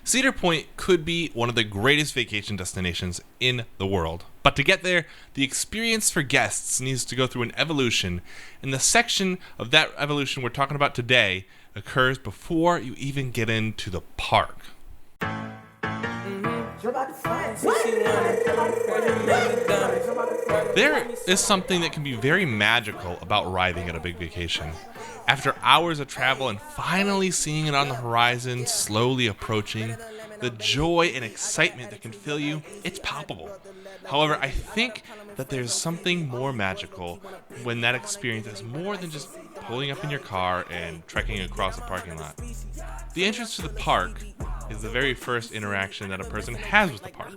Cedar Point could be one of the greatest vacation destinations in the world. But to get there, the experience for guests needs to go through an evolution, and the section of that evolution we're talking about today occurs before you even get into the park. There is something that can be very magical about arriving at a big vacation. After hours of travel and finally seeing it on the horizon, slowly approaching, the joy and excitement that can fill you, it's palpable. However, I think that there's something more magical when that experience is more than just pulling up in your car and trekking across a parking lot. The entrance to the park is the very first interaction that a person has with the park.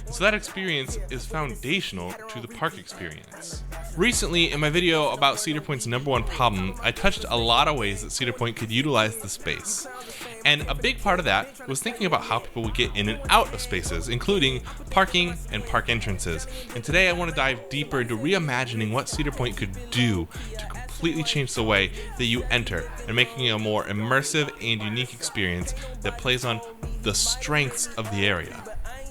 And so that experience is foundational to the park experience. Recently, in my video about Cedar Point's #1 problem, I touched a lot of ways that Cedar Point could utilize the space. And a big part of that was thinking about how people would get in and out of spaces, including parking and park entrances. And today I want to dive deeper into reimagining what Cedar Point could do to completely change the way that you enter and making it a more immersive and unique experience that plays on the strengths of the area.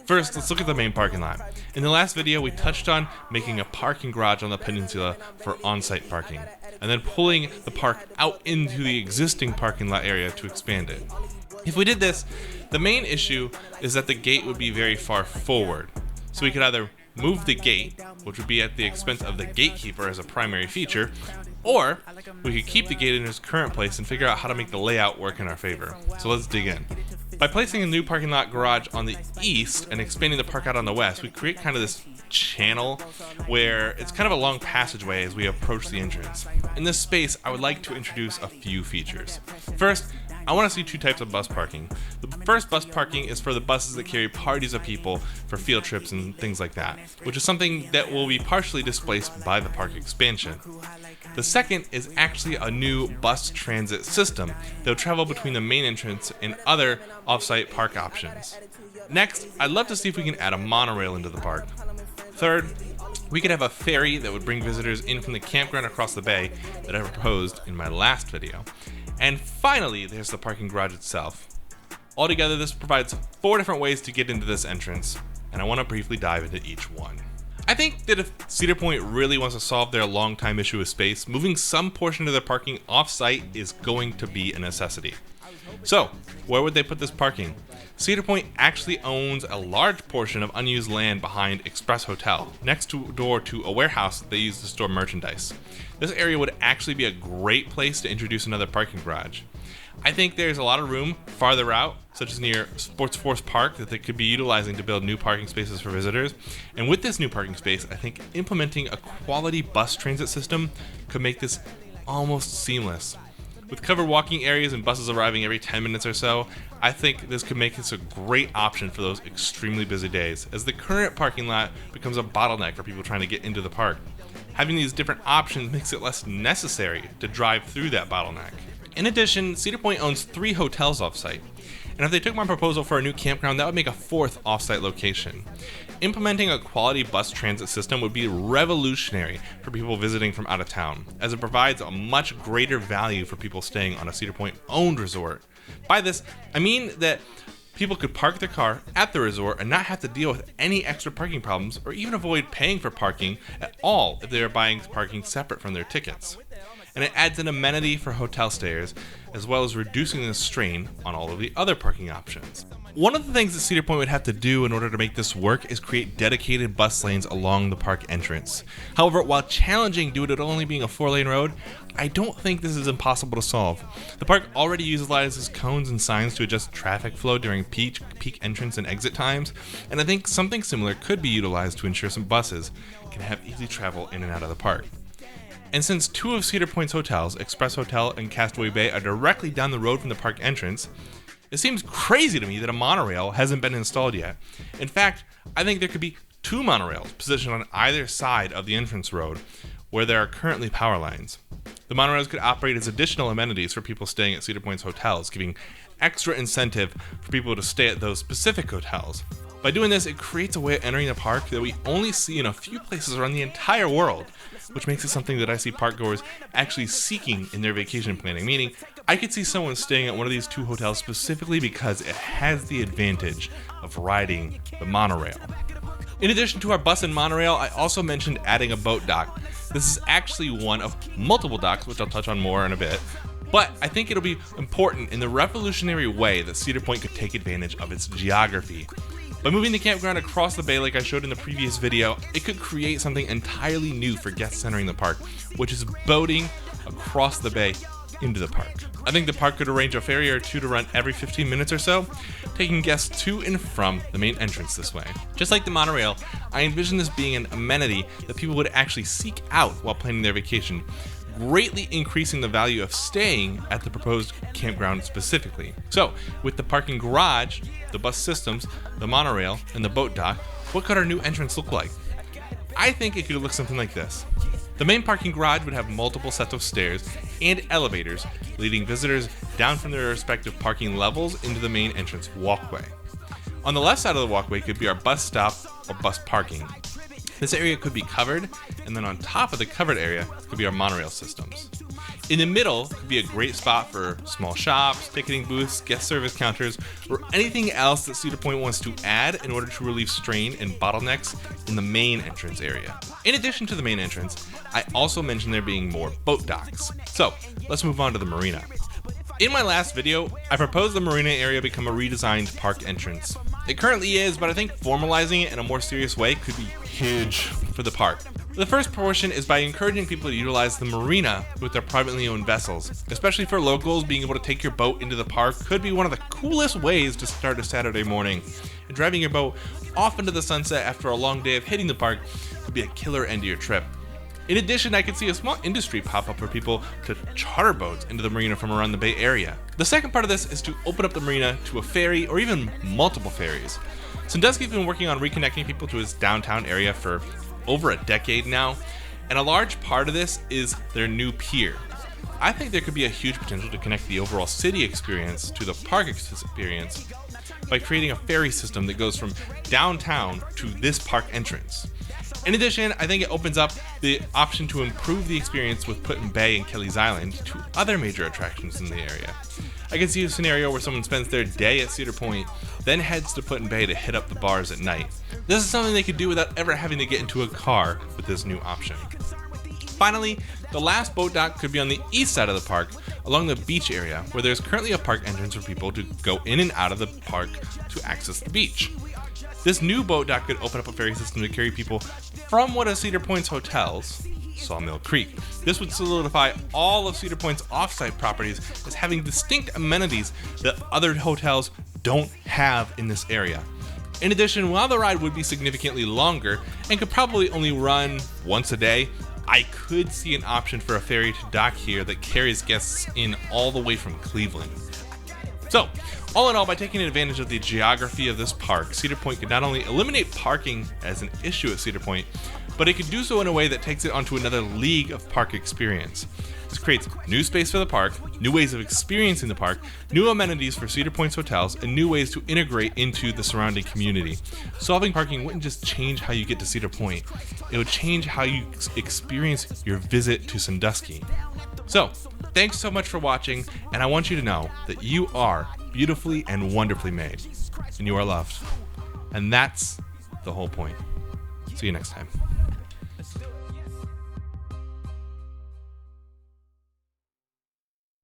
First, let's look at the main parking lot. In the last video, we touched on making a parking garage on the peninsula for on-site parking, and then pulling the park out into the existing parking lot area to expand it. If we did this, the main issue is that the gate would be very far forward. So we could either move the gate, which would be at the expense of the gatekeeper as a primary feature, or we could keep the gate in its current place and figure out how to make the layout work in our favor. So let's dig in. By placing a new parking lot garage on the east and expanding the park out on the west, we create kind of this channel where it's kind of a long passageway as we approach the entrance. In this space, I would like to introduce a few features. First, I want to see two types of bus parking. The first bus parking is for the buses that carry parties of people for field trips and things like that, which is something that will be partially displaced by the park expansion. The second is actually a new bus transit system that will travel between the main entrance and other off-site park options. Next, I'd love to see if we can add a monorail into the park. Third, we could have a ferry that would bring visitors in from the campground across the bay that I proposed in my last video. And finally, there's the parking garage itself. Altogether, this provides 4 different ways to get into this entrance, and I want to briefly dive into each one. I think that if Cedar Point really wants to solve their long-time issue with space, moving some portion of their parking off-site is going to be a necessity. So, where would they put this parking? Cedar Point actually owns a large portion of unused land behind Express Hotel, next door to a warehouse that they use to store merchandise. This area would actually be a great place to introduce another parking garage. I think there's a lot of room farther out, such as near Sports Force Park, that they could be utilizing to build new parking spaces for visitors. And with this new parking space, I think implementing a quality bus transit system could make this almost seamless. With covered walking areas and buses arriving every 10 minutes or so, I think this could make this a great option for those extremely busy days, as the current parking lot becomes a bottleneck for people trying to get into the park. Having these different options makes it less necessary to drive through that bottleneck. In addition, Cedar Point owns 3 hotels off-site, and if they took my proposal for a new campground, that would make a 4th off-site location. Implementing a quality bus transit system would be revolutionary for people visiting from out of town, as it provides a much greater value for people staying on a Cedar Point-owned resort. By this, I mean that people could park their car at the resort and not have to deal with any extra parking problems, or even avoid paying for parking at all if they are buying parking separate from their tickets. And it adds an amenity for hotel stayers, as well as reducing the strain on all of the other parking options. One of the things that Cedar Point would have to do in order to make this work is create dedicated bus lanes along the park entrance. However, while challenging due to it only being a 4-lane road, I don't think this is impossible to solve. The park already utilizes cones and signs to adjust traffic flow during peak entrance and exit times, and I think something similar could be utilized to ensure some buses can have easy travel in and out of the park. And since 2 of Cedar Point's hotels, Express Hotel and Castaway Bay, are directly down the road from the park entrance, it seems crazy to me that a monorail hasn't been installed yet. In fact, I think there could be 2 monorails positioned on either side of the entrance road, where there are currently power lines. The monorails could operate as additional amenities for people staying at Cedar Point's hotels, giving extra incentive for people to stay at those specific hotels. By doing this, it creates a way of entering the park that we only see in a few places around the entire world, which makes it something that I see park goers actually seeking in their vacation planning, meaning I could see someone staying at one of these 2 hotels specifically because it has the advantage of riding the monorail. In addition to our bus and monorail, I also mentioned adding a boat dock. This is actually one of multiple docks, which I'll touch on more in a bit, but I think it'll be important in the revolutionary way that Cedar Point could take advantage of its geography. By moving the campground across the bay like I showed in the previous video, it could create something entirely new for guests entering the park, which is boating across the bay into the park. I think the park could arrange a ferry or 2 to run every 15 minutes or so, taking guests to and from the main entrance this way. Just like the monorail, I envision this being an amenity that people would actually seek out while planning their vacation, greatly increasing the value of staying at the proposed campground specifically. So, with the parking garage, the bus systems, the monorail, and the boat dock, what could our new entrance look like? I think it could look something like this. The main parking garage would have multiple sets of stairs and elevators leading visitors down from their respective parking levels into the main entrance walkway. On the left side of the walkway could be our bus stop or bus parking. This area could be covered, and then on top of the covered area could be our monorail systems. In the middle could be a great spot for small shops, ticketing booths, guest service counters, or anything else that Cedar Point wants to add in order to relieve strain and bottlenecks in the main entrance area. In addition to the main entrance, I also mentioned there being more boat docks. So let's move on to the marina. In my last video, I proposed the marina area become a redesigned park entrance. It currently is, but I think formalizing it in a more serious way could be huge for the park. The first portion is by encouraging people to utilize the marina with their privately owned vessels. Especially for locals, being able to take your boat into the park could be one of the coolest ways to start a Saturday morning. And driving your boat off into the sunset after a long day of hitting the park could be a killer end to your trip. In addition, I could see a small industry pop up for people to charter boats into the marina from around the Bay Area. The second part of this is to open up the marina to a ferry or even multiple ferries. Sandusky's been working on reconnecting people to its downtown area for over a decade now, and a large part of this is their new pier. I think there could be a huge potential to connect the overall city experience to the park experience by creating a ferry system that goes from downtown to this park entrance. In addition, I think it opens up the option to improve the experience with Put-in-Bay and Kelly's Island to other major attractions in the area. I can see a scenario where someone spends their day at Cedar Point, then heads to Put-in-Bay to hit up the bars at night. This is something they could do without ever having to get into a car with this new option. Finally, the last boat dock could be on the east side of the park, along the beach area, where there's currently a park entrance for people to go in and out of the park to access the beach. This new boat dock could open up a ferry system to carry people from one of Cedar Point's hotels, Sawmill Creek. This would solidify all of Cedar Point's off-site properties as having distinct amenities that other hotels don't have in this area. In addition, while the ride would be significantly longer and could probably only run once a day, I could see an option for a ferry to dock here that carries guests in all the way from Cleveland. So, all in all, by taking advantage of the geography of this park, Cedar Point could not only eliminate parking as an issue at Cedar Point, but it could do so in a way that takes it onto another league of park experience. This creates new space for the park, new ways of experiencing the park, new amenities for Cedar Point's hotels, and new ways to integrate into the surrounding community. Solving parking wouldn't just change how you get to Cedar Point, it would change how you experience your visit to Sandusky. So, thanks so much for watching, and I want you to know that you are beautifully and wonderfully made, and you are loved. And that's the whole point. See you next time.